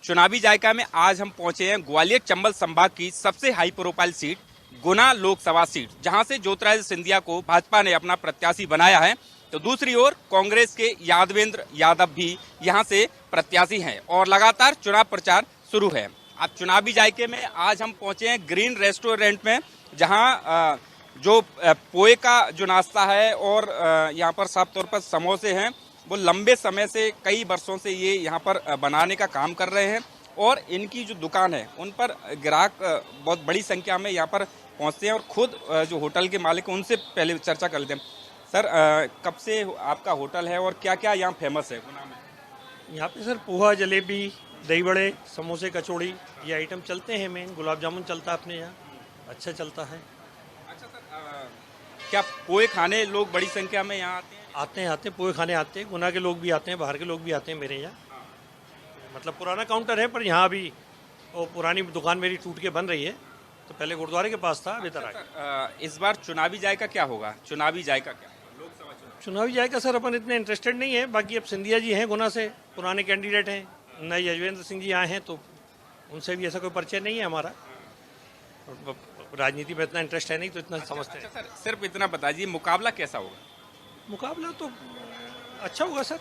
चुनावी जायका में आज हम पहुंचे हैं ग्वालियर चंबल संभाग की सबसे हाई प्रोफाइल सीट गुना लोकसभा सीट, जहां से ज्योतिरादित्य सिंधिया को भाजपा ने अपना प्रत्याशी बनाया है। तो दूसरी ओर कांग्रेस के यादवेंद्र यादव भी यहां से प्रत्याशी हैं और लगातार चुनाव प्रचार शुरू है। अब चुनावी जायके में आज हम पहुंचे हैं ग्रीन रेस्टोरेंट में, जहां जो पोहे का जो नाश्ता है और यहाँ पर साफ तौर पर समोसे हैं, वो लंबे समय से कई वर्षों से ये यहाँ पर बनाने का काम कर रहे हैं और इनकी जो दुकान है उन पर ग्राहक बहुत बड़ी संख्या में यहाँ पर पहुँचते हैं। और खुद जो होटल के मालिक हैं उनसे पहले चर्चा कर लेते हैं। सर, कब से आपका होटल है और क्या क्या यहाँ फेमस है गुना में? यहाँ पे सर पोहा, जलेबी, दही बड़े, समोसे, कचौड़ी ये आइटम चलते हैं। मेन गुलाब जामुन चलता है अपने यहाँ, अच्छा चलता है। अच्छा सर, क्या पोहे खाने लोग बड़ी संख्या में यहाँ आते हैं? आते हैं पोहे खाने आते हैं। गुना के लोग भी आते हैं, बाहर के लोग भी आते हैं मेरे यहाँ। मतलब पुराना काउंटर है, पर यहाँ अभी वो पुरानी दुकान मेरी टूट के बन रही है, तो पहले गुरुद्वारे के पास था, अभी इधर आ गया। इस बार चुनावी जायका क्या होगा? चुनावी जायका क्या लोकसभा चुनाव? चुनावी जाएगा सर, अपन इतने इंटरेस्टेड नहीं है। बाकी अब सिंधिया जी हैं गुना से, पुराने कैंडिडेट हैं। नए यशवेंद्र सिंह जी आए हैं, तो उनसे भी ऐसा कोई परिचय नहीं है हमारा। राजनीति में इतना इंटरेस्ट है नहीं, तो इतना समझते हैं। अच्छा सर, सिर्फ इतना बता दीजिए, मुकाबला कैसा होगा? मुकाबला तो अच्छा होगा सर।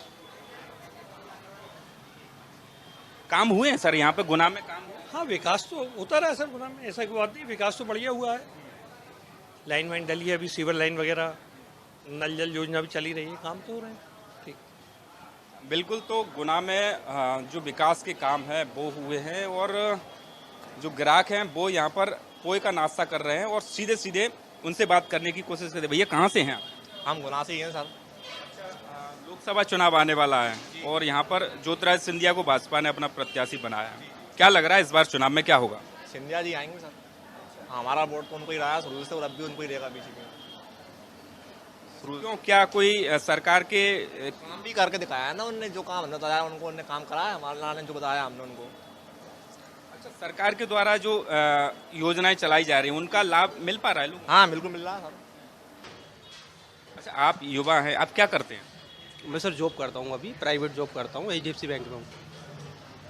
काम हुए हैं सर यहाँ पे गुना में? काम हुए? हाँ, विकास तो होता रहा है सर गुना में, ऐसा कोई बात नहीं। विकास तो बढ़िया हुआ है। लाइन वाइन डली है, अभी सीवर लाइन वगैरह, नल जल योजना भी चली रही है, काम तो हो रहे हैं ठीक। बिल्कुल, तो गुना में जो विकास के काम है वो हुए हैं और जो ग्राहक हैं वो यहाँ पर पोहे का नाश्ता कर रहे हैं और सीधे सीधे उनसे बात करने की कोशिश करते हैं। भैया, कहाँ से हैं आप? हम गुना से ही हैं सर। लोकसभा चुनाव आने वाला है और यहाँ पर ज्योतिरादित्य सिंधिया को भाजपा ने अपना प्रत्याशी बनाया है। क्या लग रहा है इस बार चुनाव में क्या होगा? सिंधिया जी आएंगे सर। हमारा वोट तो उनको ही रहा है शुरू से, और अब भी उनको ही रहेगा बीजेपी में। क्यों, क्या कोई सरकार के काम भी करके दिखाया है ना उनने, जो काम हमने बताया उनको, उनने काम कराया। हमारे लाल ने जो बताया हमने उनको। अच्छा, सरकार के द्वारा जो योजनाएं चलाई जा रही हैं उनका लाभ मिल पा रहा है लोग? हाँ, बिल्कुल मिल रहा है सर। अच्छा, आप युवा हैं, आप क्या करते हैं? मैं सर जॉब करता हूँ, अभी प्राइवेट जॉब करता हूँ, एचडीएफसी बैंक में हूँ।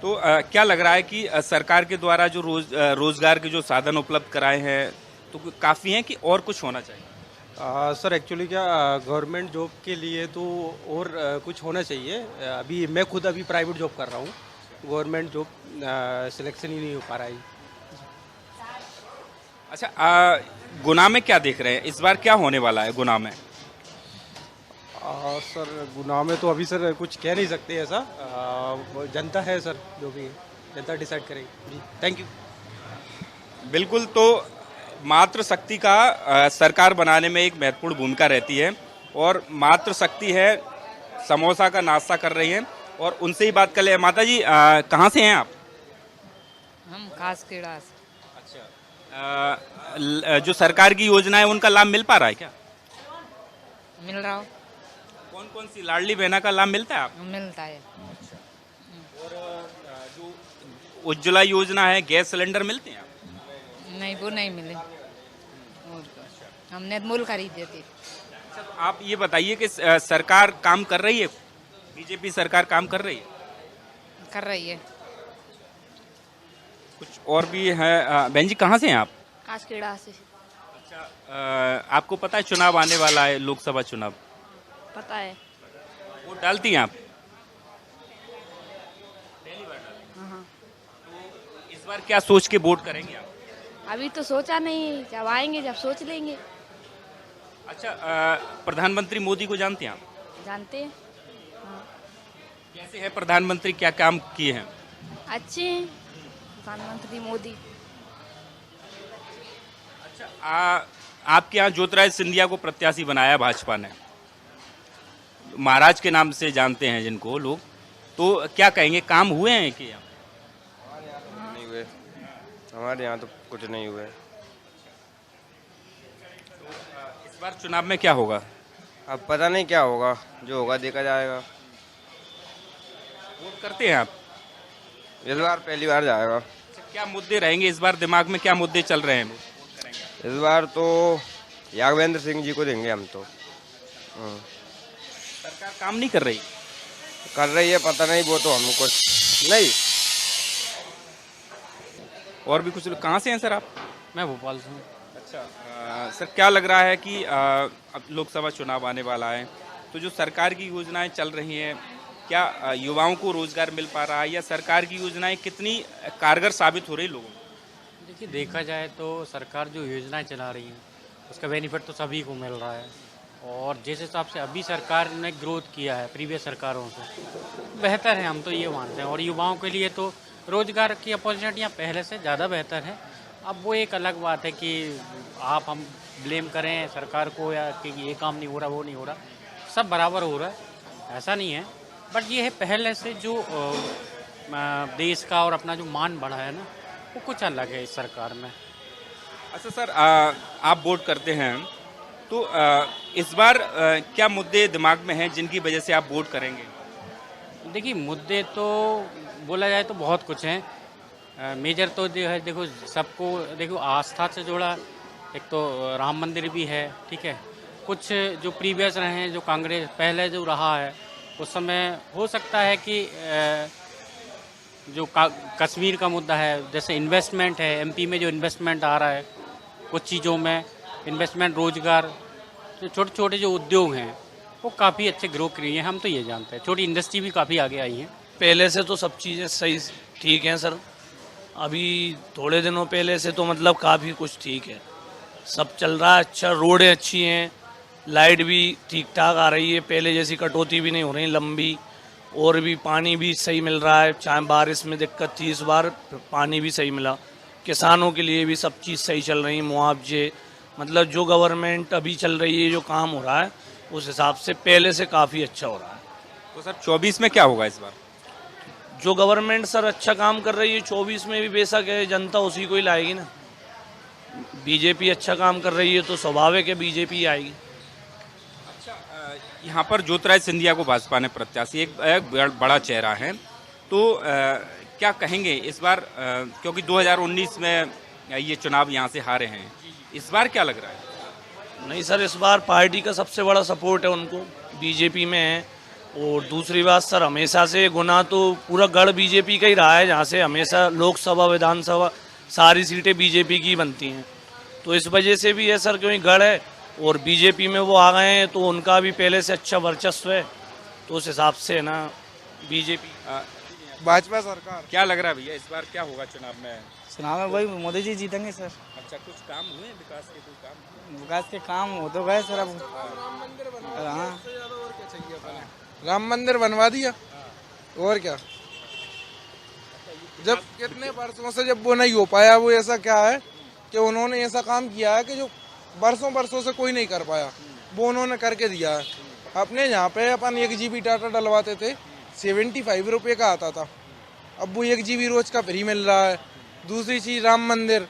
तो क्या लग रहा है कि सरकार के द्वारा जो रोजगार के जो साधन उपलब्ध कराए हैं तो काफ़ी हैं कि और कुछ होना चाहिए? सर एक्चुअली क्या गवर्नमेंट जॉब के लिए तो और कुछ होना चाहिए। अभी मैं खुद अभी प्राइवेट जॉब कर रहा हूँ, गवर्नमेंट जॉब सिलेक्शन ही नहीं हो पा रहा है। अच्छा, गुना में क्या देख रहे हैं इस बार, क्या होने वाला है गुना में? सर गुना में तो अभी सर कुछ कह नहीं सकते ऐसा। जनता है सर, जो भी है जनता डिसाइड करेगी जी। Thank you. बिल्कुल, तो मातृशक्ति का सरकार बनाने में एक महत्वपूर्ण भूमिका रहती है और मातृशक्ति है समोसा का नाश्ता कर रही हैं और उनसे ही बात कर ले। माता जी, कहाँ से हैं आप? हम खासखेड़ा से। अच्छा, जो सरकार की योजना है उनका लाभ मिल पा रहा है क्या? मिल रहा हो? कौन कौन सी लाडली बहना का लाभ मिलता है आपको? मिलता है। और जो उज्ज्वला योजना है, गैस सिलेंडर मिलते हैं आपको? नहीं, वो नहीं मिले। और हमने मूल खरीदे थे। अच्छा, तो आप ये बताइए कि सरकार काम कर रही है, बीजेपी सरकार काम कर रही है? कर रही है। कुछ और भी है। बहन जी, कहाँ से हैं आप? खासखेड़ा से। अच्छा, आपको पता है चुनाव आने वाला है, लोकसभा चुनाव? पता है। वोट डालती हैं आप? हाँ। तो इस बार क्या सोच के वोट करेंगे आप? अभी तो सोचा नहीं, जब आएंगे जब सोच लेंगे। अच्छा, प्रधानमंत्री मोदी को जानते हैं आप? जानते हैं। हाँ। कैसे है प्रधानमंत्री, क्या काम किए हैं? अच्छे हैं प्रधानमंत्री मोदी। अच्छा, आपके यहाँ ज्योतिरादित्य सिंधिया को प्रत्याशी बनाया भाजपा ने, महाराज के नाम से जानते हैं जिनको लोग, तो क्या कहेंगे, काम हुए हैं कि? नहीं हुए, हमारे यहाँ तो कुछ नहीं हुए। इस बार चुनाव में क्या होगा? अब पता नहीं क्या होगा, जो होगा देखा जाएगा। वोट करते हैं आप? इस बार पहली बार जाएगा। अच्छा, क्या मुद्दे रहेंगे इस बार, दिमाग में क्या मुद्दे चल रहे हैं? इस बार तो यादवेंद्र सिंह जी को देंगे हम तो। सरकार काम नहीं कर रही? कर रही है, पता नहीं, वो तो हमको नहीं। और भी कुछ लोग। कहाँ से हैं सर आप? मैं भोपाल से हूँ। अच्छा सर, क्या लग रहा है कि अब लोकसभा चुनाव आने वाला है, तो जो सरकार की योजनाएं चल रही हैं, क्या युवाओं को रोजगार मिल पा रहा है, या सरकार की योजनाएं कितनी कारगर साबित हो रही लोगों को? देखिए, देखा जाए तो सरकार जो योजनाएं चला रही है उसका बेनिफिट तो सभी को मिल रहा है, और जिस हिसाब से अभी सरकार ने ग्रोथ किया है प्रीवियस सरकारों से, बेहतर है, हम तो ये मानते हैं। और युवाओं के लिए तो रोजगार की अपॉर्चुनिटियाँ पहले से ज़्यादा बेहतर है। अब वो एक अलग बात है कि हम ब्लेम करें सरकार को, या कि ये काम नहीं हो रहा, वो नहीं हो रहा, सब बराबर हो रहा है, ऐसा नहीं है। बट ये है, पहले से जो देश का और अपना जो मान बढ़ा है ना, वो कुछ अलग है इस सरकार में। अच्छा सर, आप वोट करते हैं, तो इस बार क्या मुद्दे दिमाग में हैं जिनकी वजह से आप वोट करेंगे? देखिए, मुद्दे तो बोला जाए तो बहुत कुछ हैं। मेजर तो जो है, देखो सबको, देखो आस्था से जोड़ा, एक तो राम मंदिर भी है, ठीक है। कुछ जो प्रीवियस रहे हैं, जो कांग्रेस पहले जो रहा है, उस समय हो सकता है कि जो कश्मीर का मुद्दा है, जैसे इन्वेस्टमेंट है, एमपी में जो इन्वेस्टमेंट आ रहा है, कुछ चीज़ों में इन्वेस्टमेंट, रोजगार, जो छोटे छोटे जो उद्योग हैं वो काफ़ी अच्छे ग्रो कर रही हैं, हम तो ये जानते हैं। छोटी इंडस्ट्री भी काफ़ी आगे आई हैं। पहले से तो सब चीज़ें सही ठीक हैं सर, अभी थोड़े दिनों पहले से तो मतलब काफ़ी कुछ ठीक है, सब चल रहा है अच्छा, रोडें अच्छी हैं, लाइट भी ठीक ठाक आ रही है, पहले जैसी कटौती भी नहीं हो रही लंबी, और भी पानी भी सही मिल रहा है, चाहे बारिश में दिक्कत थी, इस बार पानी भी सही मिला। किसानों के लिए भी सब चीज़ सही चल रही है, मुआवजे, मतलब जो गवर्नमेंट अभी चल रही है, जो काम हो रहा है, उस हिसाब से पहले से काफ़ी अच्छा हो रहा है। तो सर 24 में क्या होगा इस बार? जो गवर्नमेंट सर अच्छा काम कर रही है, 24 में भी बेशक है, जनता उसी को ही लाएगी ना। बीजेपी अच्छा काम कर रही है तो स्वाभाविक है बीजेपी आएगी। यहाँ पर ज्योतिरादित्य सिंधिया को भाजपा ने प्रत्याशी, एक बड़ा चेहरा है, तो क्या कहेंगे इस बार, क्योंकि 2019 में ये चुनाव यहाँ से हारे हैं, इस बार क्या लग रहा है? नहीं सर, इस बार पार्टी का सबसे बड़ा सपोर्ट है उनको, बीजेपी में है। और दूसरी बात सर, हमेशा से गुना तो पूरा गढ़ बीजेपी का ही रहा है, जहाँ से हमेशा लोकसभा विधानसभा सारी सीटें बीजेपी की बनती हैं, तो इस वजह से भी है सर, क्योंकि गढ़ है और बीजेपी में वो आ गए हैं, तो उनका भी पहले से अच्छा वर्चस्व है, तो उस हिसाब से है ना बीजेपी। भाजपा सरकार। क्या लग रहा है भैया, इस बार क्या होगा चुनाव में? चुनाव में वही मोदी जी जीतेंगे सर। अच्छा, कुछ काम हुए हैं विकास के? कोई काम? विकास के काम हो तो गए सर, अब हाँ राम मंदिर बनवा दिया, और क्या। जब कितने वर्षों से जब वो नहीं हो पाया, वो ऐसा क्या है कि उन्होंने ऐसा काम किया है कि जो बरसों से कोई नहीं कर पाया, वो उन्होंने करके दिया है। अपने यहाँ पे अपन 1 GB डाटा डलवाते थे, 75 रुपये का आता था, अब वो 1 GB रोज का फ्री मिल रहा है। दूसरी चीज़ राम मंदिर,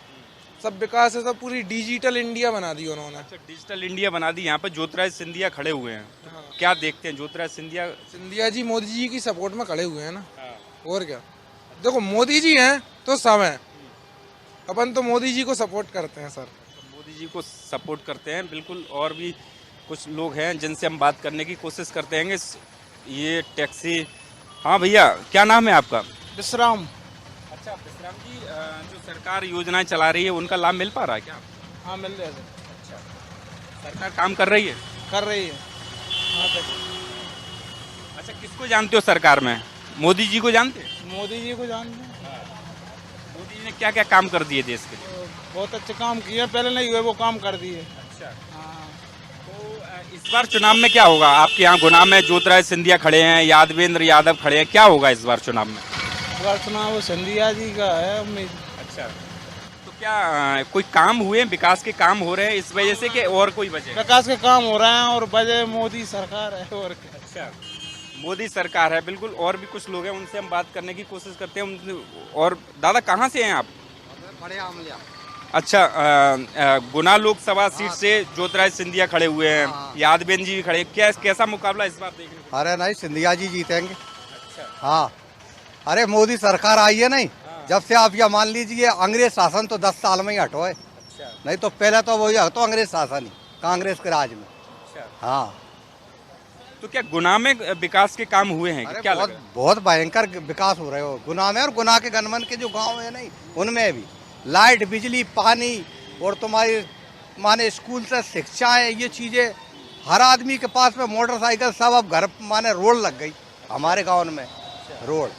सब विकास है, सब पूरी डिजिटल इंडिया बना दी उन्होंने। अच्छा, डिजिटल इंडिया बना दी। यहाँ पर ज्योतिरादित्य सिंधिया खड़े हुए हैं, हाँ। क्या देखते हैं ज्योतिरादित्य सिंधिया जी मोदी जी की सपोर्ट में खड़े हुए हैं ना, हाँ। और क्या, देखो मोदी जी हैं तो सब हैं, अपन तो मोदी जी को सपोर्ट करते हैं सर। मोदी जी को सपोर्ट करते हैं, बिल्कुल। और भी कुछ लोग हैं जिनसे हम बात करने की कोशिश करते हैं। ये टैक्सी, हाँ भैया, क्या नाम है आपका? विश्राम। अच्छा विश्राम जी, जो सरकार योजनाएं चला रही है उनका लाभ मिल पा रहा है क्या? हाँ, मिल रहा है। अच्छा, सरकार काम कर रही है? कर रही है, हाँ सर। अच्छा, किसको जानते हो सरकार में? मोदी जी को जानते हैं? मोदी जी को जानते हैं। मोदी जी ने क्या क्या काम कर दिए देश के लिए? बहुत अच्छे काम किए, पहले नहीं हुए वो काम कर दिए। अच्छा, हाँ। तो इस बार चुनाव में क्या होगा? आपके यहाँ गुना में ज्योतिरादित्य सिंधिया खड़े हैं, यादवेंद्र यादव खड़े हैं, क्या होगा इस बार चुनाव में? चुनाव सिंधिया जी का है उम्मीद। अच्छा, तो क्या कोई काम हुए, विकास के काम हो रहे हैं इस वजह से, कि और कोई वजह? विकास के काम हो रहे हैं और वजह मोदी सरकार है, और क्या। अच्छा, मोदी सरकार है, बिल्कुल। और भी कुछ लोग हैं, उनसे हम बात करने की कोशिश करते हैं। और दादा, कहाँ से हैं आप? बड़े आमलिया। अच्छा, गुना लोकसभा सीट से ज्योतिरादित्य सिंधिया खड़े हुए हैं, यादवेंद्र जी भी खड़े, कैसा मुकाबला इस बार देखने को? अरे नहीं, सिंधिया जी जीतेंगे। अच्छा, हाँ, अरे मोदी सरकार आई है नहीं, जब से आप यह मान लीजिए, अंग्रेज शासन तो 10 साल में ही हटो है। अच्छा। नहीं तो पहले तो वही हटो अंग्रेज शासन ही, कांग्रेस के राज में। अच्छा। हाँ, तो क्या गुना में विकास के काम हुए हैं? क्या बहुत भयंकर विकास हो रहे हो गुना में, और गुना के गनमन के जो गांव है नहीं, उनमें भी लाइट, बिजली, पानी और तुम्हारी माने स्कूल से शिक्षाएं, ये चीजें हर आदमी के पास में मोटरसाइकिल सब अब घर माने रोड लग गई हमारे गांव में। रोड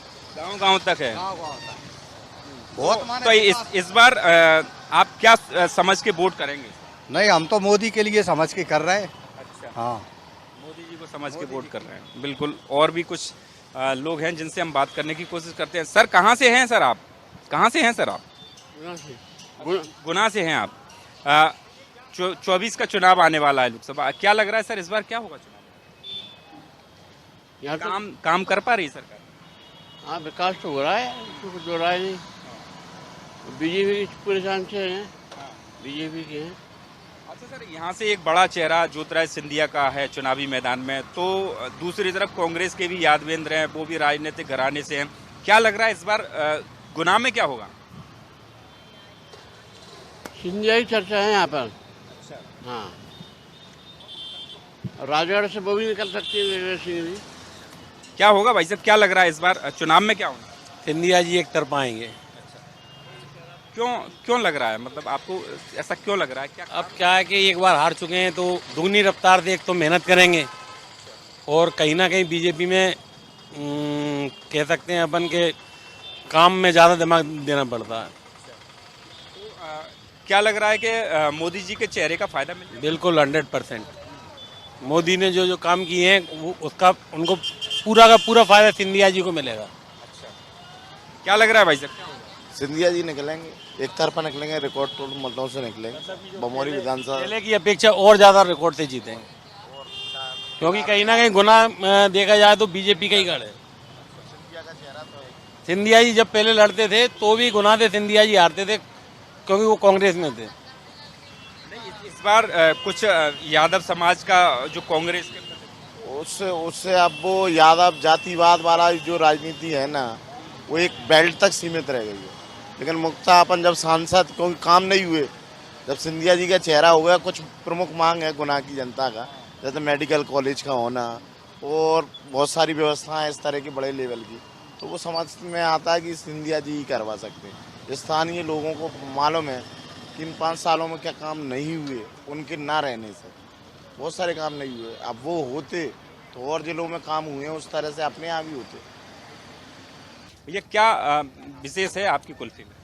गांव तक है। गाँव तक बहुत माने तो इस बार आप क्या समझ के वोट करेंगे? नहीं, हम तो मोदी के लिए समझ के कर रहे हैं। अच्छा, हाँ, मोदी जी को समझ के वोट कर रहे हैं। बिल्कुल। और भी कुछ लोग हैं जिनसे हम बात करने की कोशिश करते हैं। सर कहाँ से हैं सर आप? कहाँ से हैं सर आप? गुना से हैं आप। 24 का चुनाव आने वाला है लोकसभा, क्या लग रहा है सर इस बार क्या होगा चुनाव? काम कर पा रही है सरकार? हाँ, विकास तो हो रहा है, कुछ हो रहा है नहीं। बीजेपी पूरे चांस से हैं, बीजेपी के हैं। अच्छा सर, यहाँ से एक बड़ा चेहरा ज्योतिरादित्य सिंधिया का है चुनावी मैदान में, तो दूसरी तरफ कांग्रेस के भी यादवेंद्र हैं, वो भी राजनीतिक घराने से हैं। क्या लग रहा है इस बार गुना में क्या होगा? सिंधिया ही चर्चा है यहाँ पर। हाँ, राजगढ़ से वो भी निकल सकती है, वीरेंद्र सिंह भी। क्या होगा भाई साहब, क्या लग रहा है इस बार चुनाव में क्या होगा? सिंधिया जी एक तरफ आएंगे। क्यों लग रहा है, मतलब आपको ऐसा क्यों लग रहा है? क्या अब क्या है कि एक बार हार चुके हैं तो दुगनी रफ्तार से एक तो मेहनत करेंगे, और कहीं ना कहीं बीजेपी में कह सकते हैं अपन के काम में ज़्यादा दिमाग देना पड़ता है। क्या लग रहा है कि मोदी जी के चेहरे का फायदा मिलेगा? बिल्कुल 100%। मोदी ने जो काम किए हैं वो उसका उनको पूरा का पूरा फायदा सिंधिया जी को मिलेगा। क्या लग रहा है भाई साहब? सिंधिया जी निकलेंगे, एक तरफा निकलेंगे, रिकॉर्ड तोड़ मतों से निकलेंगे। बमोरी विधानसभा पहले की अपेक्षा और ज़्यादा रिकॉर्ड से जीतेंगे, क्योंकि कहीं ना कहीं गुना देखा जाए तो बीजेपी का ही गढ़ है। सिंधिया जी जब पहले लड़ते थे तो भी गुना से सिंधिया जी हारते थे, क्योंकि वो कांग्रेस में थे। इस बार कुछ यादव समाज का जो कांग्रेस के उससे अब वो यादव जातिवाद वाला जो राजनीति है ना, वो एक बेल्ट तक सीमित रह गई है। लेकिन मुक्ता अपन जब सांसद कोई काम नहीं हुए, जब सिंधिया जी का चेहरा हो गया, कुछ प्रमुख मांग है गुना की जनता का, जैसे मेडिकल कॉलेज का होना और बहुत सारी व्यवस्थाएं इस तरह की बड़े लेवल की, तो वो समझ में आता है कि सिंधिया जी ही करवा सकते हैं। स्थानीय लोगों को मालूम है कि इन 5 सालों में क्या काम नहीं हुए, उनके ना रहने से बहुत सारे काम नहीं हुए। अब वो होते तो और जिलों में काम हुए हैं, उस तरह से अपने यहाँ भी होते। ये क्या विशेष है आपकी कुल्फी में?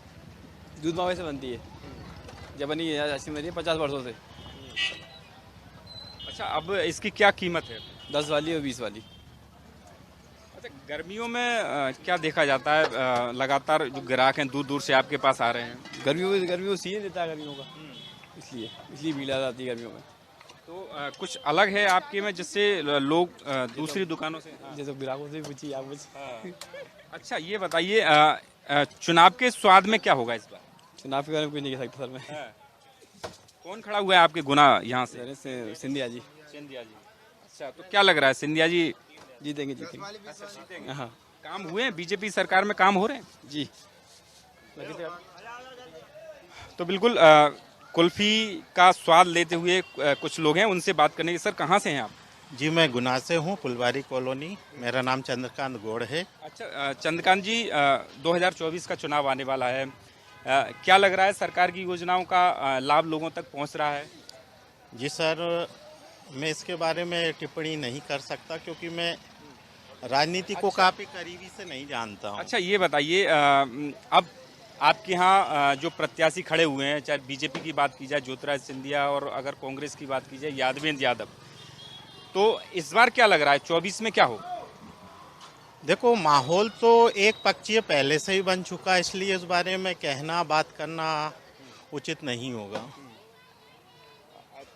दूध मावे से बनती है, जब बनी है ऐसी बनी है 50 वर्षों से। अच्छा, अब इसकी क्या कीमत है? 10 वाली और 20 वाली। अच्छा, गर्मियों में क्या देखा जाता है, लगातार जो ग्राहक हैं दूर दूर से आपके पास आ रहे हैं? गर्मियों सीजन देता है गर्मियों का, इसलिए भीड़ आ जाती है गर्मियों में। तो कुछ अलग है आपके में जिससे लोग दूसरी दुकानों से, जैसे ग्राहकों से पूछिए आप मुझे। अच्छा ये बताइए, चुनाव के स्वाद में क्या होगा इस बार? चुनाव के बारे में कुछ नहीं कह सकता सर मैं। कौन खड़ा हुआ है आपके गुना यहाँ से? सिंधिया जी। सिंधिया जी। अच्छा, तो क्या लग रहा है सिंधिया जी जीतेंगे? हाँ, काम हुए हैं, बीजेपी सरकार में काम हो रहे हैं जी। तो बिल्कुल कुल्फी का स्वाद लेते हुए कुछ लोग हैं, उनसे बात करने की। सर कहाँ से हैं आप? जी मैं गुना से हूँ, फुलवारी कॉलोनी। मेरा नाम चंद्रकांत गौड़ है। अच्छा चंद्रकांत जी, 2024 का चुनाव आने वाला है, क्या लग रहा है सरकार की योजनाओं का लाभ लोगों तक पहुँच रहा है? जी सर, मैं इसके बारे में टिप्पणी नहीं कर सकता, क्योंकि मैं राजनीति को काफ़ी करीबी से नहीं जानता हूँ। अच्छा ये बताइए, अब आपके यहाँ जो प्रत्याशी खड़े हुए हैं, चाहे बीजेपी की बात की जाए ज्योतिरादित्य सिंधिया, और अगर कांग्रेस की बात की जाए यादवेंद्र यादव, तो इस बार क्या लग रहा है 24 में क्या हो? देखो, माहौल तो एक पक्षीय पहले से ही बन चुका है, इसलिए इस बारे में कहना बात करना उचित नहीं होगा।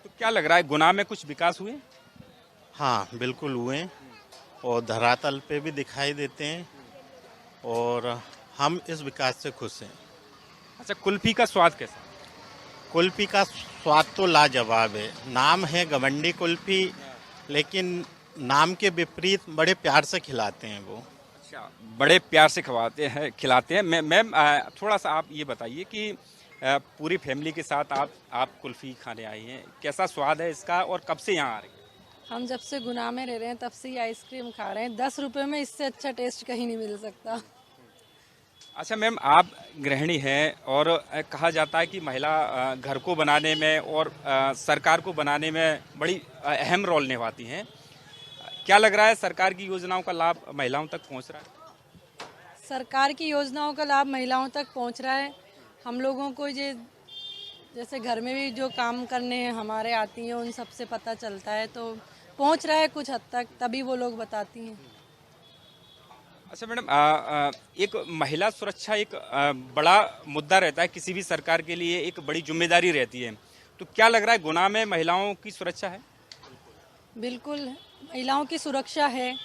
तो क्या लग रहा है गुना में कुछ विकास हुए? हाँ बिल्कुल हुए, और धरातल पे भी दिखाई देते हैं, और हम इस विकास से खुश हैं। अच्छा, कुल्फी का स्वाद कैसा? कुल्फी का स्वाद तो लाजवाब है। नाम है गवंडी कुल्फी, लेकिन नाम के विपरीत बड़े प्यार से खिलाते हैं वो। अच्छा, बड़े प्यार से खिलाते हैं। मैम थोड़ा सा आप ये बताइए कि पूरी फैमिली के साथ आप कुल्फी खाने आई हैं, कैसा स्वाद है इसका और कब से यहाँ आ रही हैं? हम जब से गुना में रह रहे हैं तब से ये आइसक्रीम खा रहे हैं। 10 रुपए में इससे अच्छा टेस्ट कहीं नहीं मिल सकता। अच्छा मैम, आप गृहिणी हैं और कहा जाता है कि महिला घर को बनाने में और सरकार को बनाने में बड़ी अहम रोल निभाती हैं। क्या लग रहा है सरकार की योजनाओं का लाभ महिलाओं तक पहुंच रहा है? सरकार की योजनाओं का लाभ महिलाओं तक पहुंच रहा है। हम लोगों को ये जैसे घर में भी जो काम करने हमारे आती हैं उन सबसे पता चलता है, तो पहुंच रहा है कुछ हद तक, तभी वो लोग बताती हैं। अच्छा मैडम, एक महिला सुरक्षा एक बड़ा मुद्दा रहता है किसी भी सरकार के लिए, एक बड़ी जिम्मेदारी रहती है। तो क्या लग रहा है गुना में महिलाओं की सुरक्षा है? बिल्कुल महिलाओं की सुरक्षा है,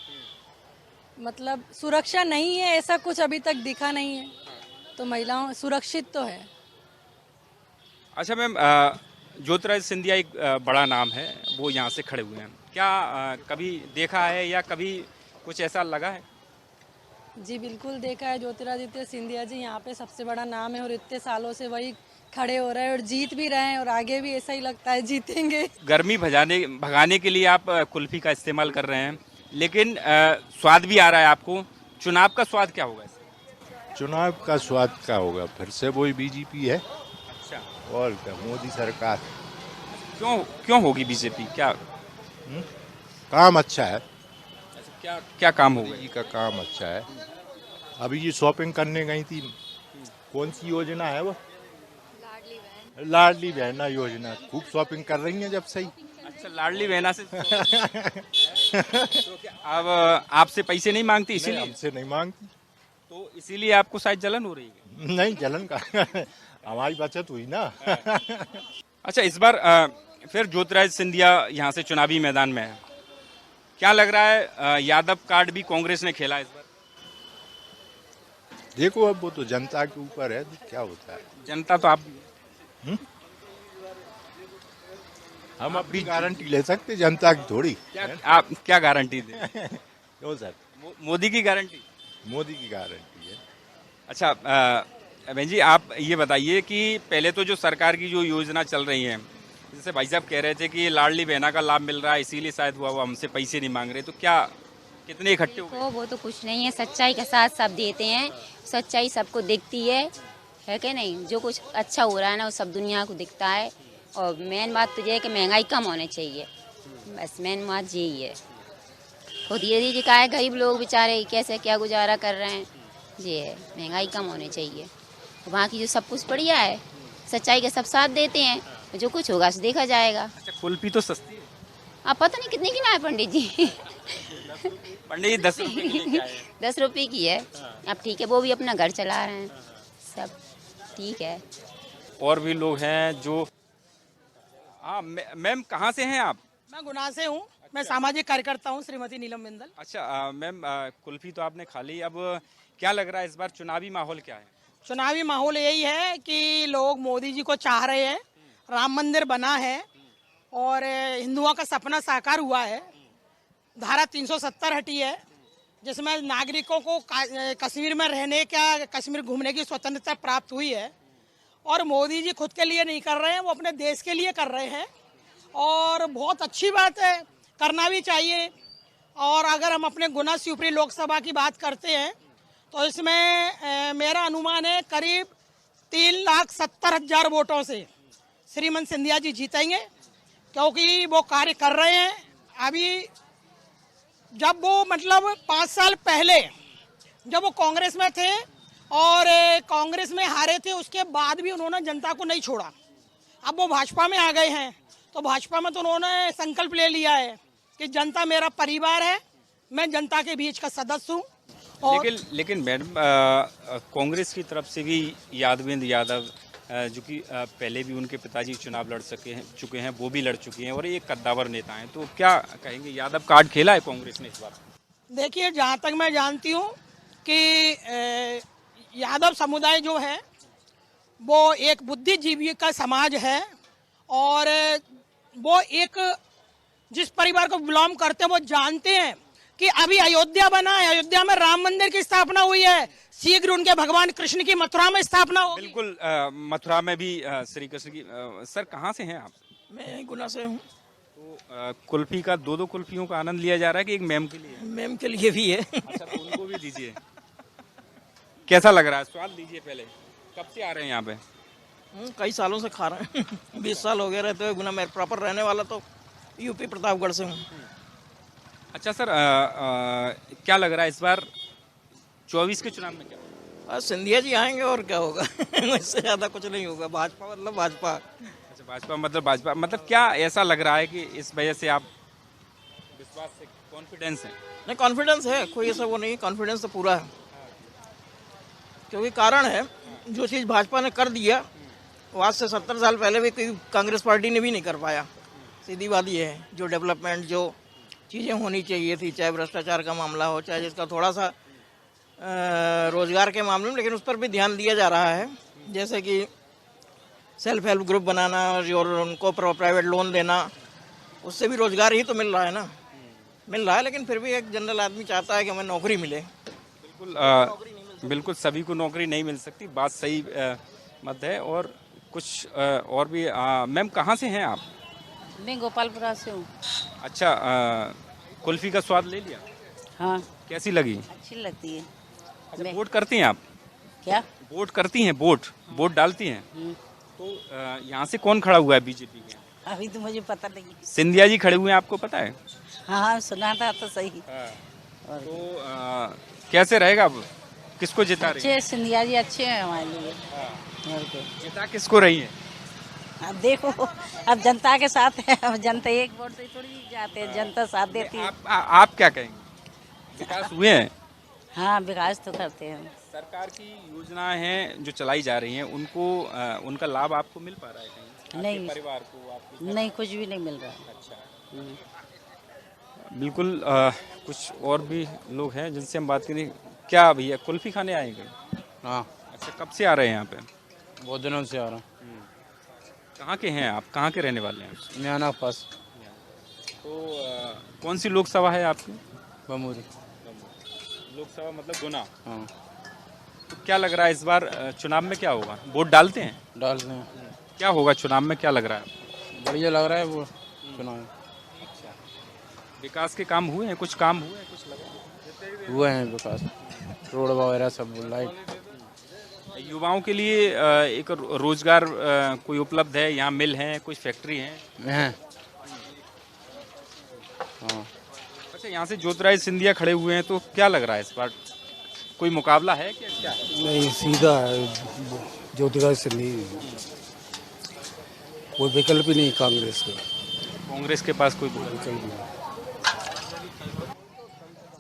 मतलब सुरक्षा नहीं है ऐसा कुछ अभी तक दिखा नहीं है, तो महिलाओं सुरक्षित तो है। अच्छा मैम, ज्योतिरादित्य सिंधिया एक बड़ा नाम है, वो यहाँ से खड़े हुए हैं। क्या कभी देखा है या कभी कुछ ऐसा लगा है? जी बिल्कुल देखा है। ज्योतिरादित्य सिंधिया जी यहाँ पे सबसे बड़ा नाम है और इतने सालों से वही खड़े हो रहे हैं और जीत भी रहे हैं और आगे भी ऐसा ही लगता है जीतेंगे। गर्मी भगाने के लिए आप कुल्फी का इस्तेमाल कर रहे हैं, लेकिन स्वाद भी आ रहा है आपको। चुनाव का स्वाद क्या होगा? चुनाव का स्वाद क्या होगा, फिर से वही बीजेपी है। अच्छा, और क्या, मोदी सरकार। क्यों होगी बीजेपी? क्या काम अच्छा है। अच्छा, क्या काम होगा? जी का काम अच्छा है। अभी ये शॉपिंग करने गई थी, कौन सी योजना है वो? लाडली बहना योजना। खूब शॉपिंग कर रही हैं जब सही। अच्छा, लाडली बहना से तो क्या अब आपसे पैसे नहीं मांगती इसीलिए? हमसे नहीं मांगती, तो इसीलिए आपको शायद जलन हो रही है? नहीं, जलन का हमारी बचत हुई ना। अच्छा, इस बार फिर ज्योतिरादित्य सिंधिया यहाँ से चुनावी मैदान में है। क्या लग रहा है, यादव कार्ड भी कांग्रेस ने खेला इस बार? देखो अब वो तो जनता के ऊपर है, क्या होता है। जनता तो आप हम अपनी गारंटी ले सकते, जनता की थोड़ी। आप क्या गारंटी दे? क्यों सर? मोदी की गारंटी? मोदी की गारंटी है। अच्छा बहन जी, आप ये बताइए कि पहले तो जो सरकार की जो योजना चल रही है, जैसे भाई साहब कह रहे थे कि लाडली बहना का लाभ मिल रहा है इसीलिए शायद हुआ, वो हमसे पैसे नहीं मांग रहे, तो क्या कितने इकट्ठे हो गए? वो तो कुछ नहीं है, सच्चाई के साथ सब देते हैं। सच्चाई सबको दिखती है कि नहीं? जो कुछ अच्छा हो रहा है ना वो सब दुनिया को दिखता है। और मेन बात तो ये है कि महंगाई कम होनी चाहिए, बस मेन बात यही है। खुद ये जी का है, गरीब लोग बेचारे कैसे क्या गुजारा कर रहे हैं, ये है महंगाई कम होनी चाहिए। वहाँ की जो सब कुछ बढ़िया है, सच्चाई के सब साथ देते हैं, जो कुछ होगा सो देखा जाएगा। अच्छा, कुल्फी तो सस्ती है। आप पता नहीं कितने की ना है पंडित जी? पंडित जी 10 रुपए की लेके आए हैं। 10 रुपए की है। अब ठीक है, वो भी अपना घर चला रहे हैं, सब ठीक है। और भी लोग हैं जो, हाँ मैम कहाँ से हैं आप? मैं गुना से हूँ, मैं सामाजिक कार्यकर्ता हूँ, श्रीमती नीलम बिंदल। अच्छा मैम, कुल्फी तो आपने खा ली, अब क्या लग रहा है इस बार चुनावी माहौल क्या है? चुनावी माहौल यही है कि लोग मोदी जी को चाह रहे हैं, राम मंदिर बना है और हिंदुओं का सपना साकार हुआ है। धारा 370 हटी है, जिसमें नागरिकों को कश्मीर में रहने का, कश्मीर घूमने की स्वतंत्रता प्राप्त हुई है। और मोदी जी खुद के लिए नहीं कर रहे हैं, वो अपने देश के लिए कर रहे हैं और बहुत अच्छी बात है, करना भी चाहिए। और अगर हम अपने गुना शिवपुरी लोकसभा की बात करते हैं तो इसमें मेरा अनुमान है करीब 3,70,000 वोटों से श्रीमंत सिंधिया जी जीतेंगे, क्योंकि वो कार्य कर रहे हैं। अभी जब वो मतलब 5 साल पहले जब वो कांग्रेस में थे और कांग्रेस में हारे थे, उसके बाद भी उन्होंने जनता को नहीं छोड़ा। अब वो भाजपा में आ गए हैं, तो भाजपा में तो उन्होंने संकल्प ले लिया है कि जनता मेरा परिवार है, मैं जनता के बीच का सदस्य हूँ। लेकिन मैडम, कांग्रेस की तरफ से भी यादवेंद्र यादव, जो कि पहले भी उनके पिताजी चुनाव लड़ चुके हैं, वो भी लड़ चुके हैं और ये कद्दावर नेता हैं, तो क्या कहेंगे, यादव कार्ड खेला है कांग्रेस ने इस बार? देखिए, जहाँ तक मैं जानती हूँ कि यादव समुदाय जो है वो एक बुद्धिजीवी का समाज है और वो एक जिस परिवार को बिलोंग करते हैं वो जानते हैं कि अभी अयोध्या बना है, अयोध्या में राम मंदिर की स्थापना हुई है, शीघ्र उनके भगवान कृष्ण की मथुरा में स्थापना होगी। बिल्कुल, मथुरा में भी श्री कृष्ण की। सर कहाँ से हैं आप? मैं गुना से हूँ। तो कुल्फी का 2-2 कुल्फियों का आनंद लिया जा रहा है कि एक मैम के लिए? मैम के लिए भी है। अच्छा, तो उनको भी दीजिए। कैसा लग रहा है? स्वाद लीजिए पहले। कब से आ रहे हैं यहाँ पे? कई सालों से खा रहे हैं 20 साल हो गए रहते हुए गुना। मैं प्रॉपर रहने वाला तो यूपी प्रतापगढ़ से हूँ। अच्छा सर, क्या लग रहा है इस बार 24 के चुनाव में क्या? बस सिंधिया जी आएंगे और क्या होगा इससे ज़्यादा कुछ नहीं होगा। भाजपा मतलब भाजपा। अच्छा, भाजपा मतलब क्या ऐसा लग रहा है कि इस वजह से आप विश्वास से कॉन्फिडेंस है? नहीं, कॉन्फिडेंस है, कोई ऐसा वो नहीं, कॉन्फिडेंस तो पूरा है। क्योंकि कारण है, जो चीज़ भाजपा ने कर दिया वो आज से 70 साल पहले भी कोई कांग्रेस पार्टी ने भी नहीं कर पाया। सीधी बात ये है, जो डेवलपमेंट, जो चीज़ें होनी चाहिए थी, चाहे भ्रष्टाचार का मामला हो, चाहे जिसका थोड़ा सा रोजगार के मामले में, लेकिन उस पर भी ध्यान दिया जा रहा है। जैसे कि सेल्फ हेल्प ग्रुप बनाना और उनको प्राइवेट लोन देना, उससे भी रोजगार ही तो मिल रहा है ना। मिल रहा है, लेकिन फिर भी एक जनरल आदमी चाहता है कि हमें नौकरी मिले। बिल्कुल सभी को नौकरी नहीं मिल सकती, बात सही मत है। और कुछ और भी मैम, कहाँ से हैं आप? मैं गोपालपुरा से हूँ। अच्छा, कुल्फी का स्वाद ले लिया? हाँ। कैसी लगी? अच्छी लगती है। अच्छा, वोट करती हैं आप? क्या वोट करती हैं? वोट डालती हैं? तो यहाँ से कौन खड़ा हुआ है बीजेपी के? अभी तो मुझे पता नहीं। सिंधिया जी खड़े हुए हैं, आपको पता है? हाँ, सुना था तो सही। तो कैसे रहेगा अब? किसको जिता रही है? अच्छे सिंधिया जी अच्छे हैं हमारे लिए। जिता किसको रही है? अब देखो, अब जनता के साथ है। अब जनता एक वोट से थोड़ी जाते हैं, जनता साथ देती है। आप क्या कहेंगे? विकास हुए हैं? हाँ, विकास तो करते हैं। सरकार की योजनाएं हैं जो चलाई जा रही हैं, उनको उनका लाभ आपको मिल पा रहा है कहीं? नहीं, परिवार को आपके? नहीं, कुछ भी नहीं मिल रहा है। अच्छा, बिल्कुल। कुछ और भी लोग हैं जिनसे हम बात करें। क्या भैया, कुल्फी खाने आएंगे? हाँ। अच्छा, कब से आ रहे हैं यहाँ पे? बहुत दिनों से आ रहा हूँ। कहाँ के हैं आप? कहाँ के रहने वाले हैं? न्याना पास। तो कौन सी लोकसभा है आपकी? बमूरी लोकसभा मतलब गुना। हाँ। तो क्या लग रहा है इस बार चुनाव में क्या होगा? वोट डालते हैं? डालते हैं। क्या होगा चुनाव में, क्या लग रहा है? बढ़िया लग रहा है वो चुनाव। अच्छा, विकास के काम हुए हैं? कुछ काम हुए हैं? कुछ लगा हुए हैं विकास, रोड वगैरह सब, लाइट। युवाओं के लिए एक रोजगार कोई उपलब्ध है? यहाँ मिल है, कोई फैक्ट्री है? हैं। हाँ। अच्छा, यहाँ से ज्योतिरादित्य सिंधिया खड़े हुए हैं, तो क्या लग रहा है इस बार कोई मुकाबला है क्या? क्या नहीं, सीधा है ज्योतिरादित्य सिंधिया, कोई विकल्प ही नहीं कांग्रेस का। कांग्रेस के पास कोई विकल्प नहीं।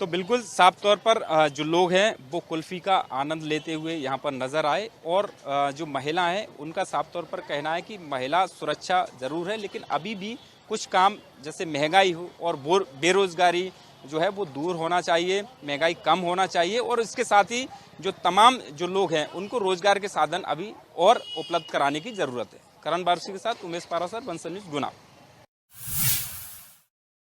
तो बिल्कुल साफ तौर पर जो लोग हैं वो कुल्फी का आनंद लेते हुए यहाँ पर नज़र आए। और जो महिला हैं उनका साफ तौर पर कहना है कि महिला सुरक्षा ज़रूर है, लेकिन अभी भी कुछ काम जैसे महंगाई हो और बेरोज़गारी जो है वो दूर होना चाहिए, महंगाई कम होना चाहिए। और इसके साथ ही जो तमाम जो लोग हैं उनको रोज़गार के साधन अभी और उपलब्ध कराने की ज़रूरत है। करण बारसी के साथ उमेश पारासर, बंसल न्यूज़, गुना।